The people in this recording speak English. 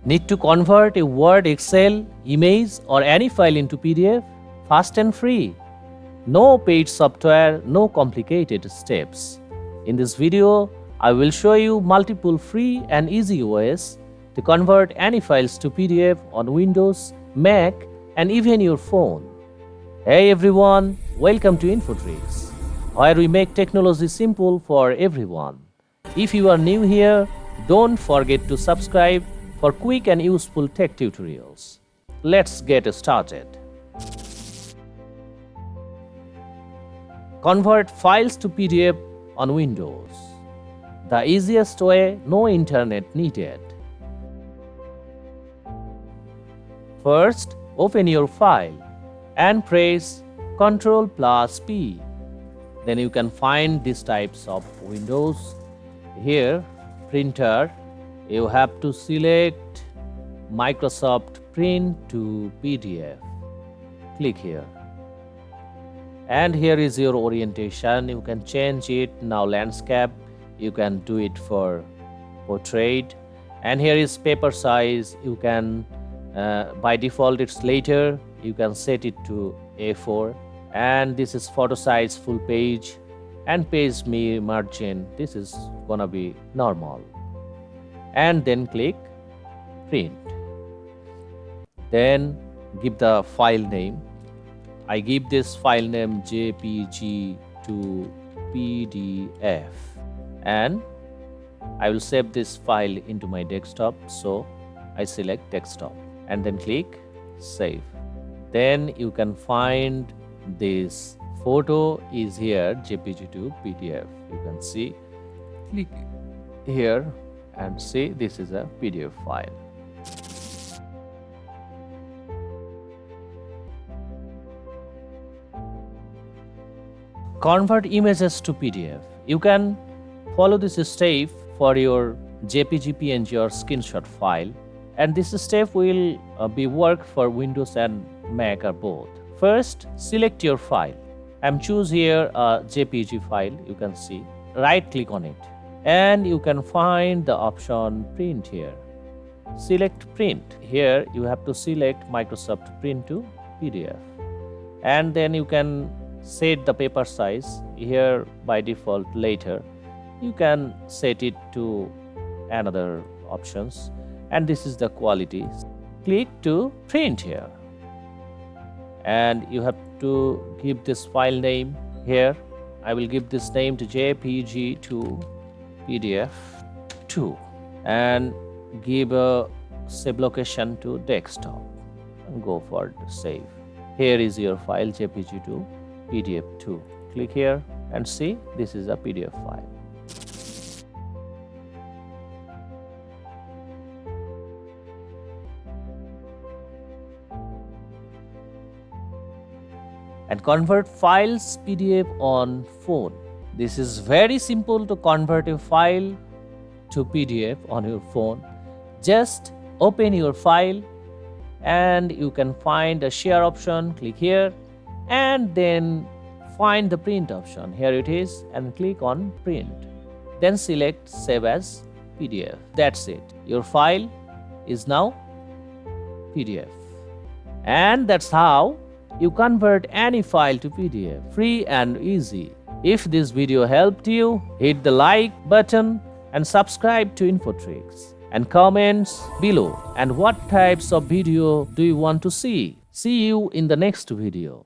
Need to convert a Word, Excel, image or any file into PDF? Fast and free. No paid software, no complicated steps. In this video, I will show you multiple free and easy ways to convert any files to PDF on Windows, Mac and even your phone. Hey everyone, welcome to Infotrix, where we make technology simple for everyone. If you are new here, don't forget to subscribe for quick and useful tech tutorials. Let's get started. Convert files to PDF on Windows. The easiest way, no internet needed. First, open your file and press Ctrl+P. Then you can find these types of windows. Here, printer, you have to select Microsoft Print to PDF. Click here. And here is your orientation. You can change it now landscape. You can do it for portrait. And here is paper size. You can by default it's later. You can set it to A4. And this is photo size full page and page margin. This is gonna be normal. And then click print. Then give the file name. I give this file name JPG to PDF and I will save this file into my desktop, so I select desktop and then click save. Then you can find this photo is here, JPG to PDF. You can see, click here and see this is a PDF file. Convert images to PDF. You can follow this step for your JPG, PNG or screenshot file, and this step will be work for Windows and Mac or both. First, select your file. I'm choose here a JPG file. You can see. Right click on it, and you can find the option print here. Select print. Here you have to select Microsoft Print to PDF, and then you can set the paper size. Here by default later. You can set it to another options, and this is the quality. Click to print here, and you have to give this file name here. I will give this name to JPG to PDF2 and give a save location to desktop and go for save. Here is your file JPG to PDF2. Click here and see this is a PDF file. And convert files PDF on phone. This is very simple to convert a file to PDF on your phone. Just open your file and you can find a share option. Click here and then find the print option. Here it is, and click on print. Then select save as PDF. That's it. Your file is now PDF. And that's how you convert any file to PDF, free and easy. If this video helped you, hit the like button and subscribe to Infotrix and comments below. And what types of video do you want to see? See you in the next video.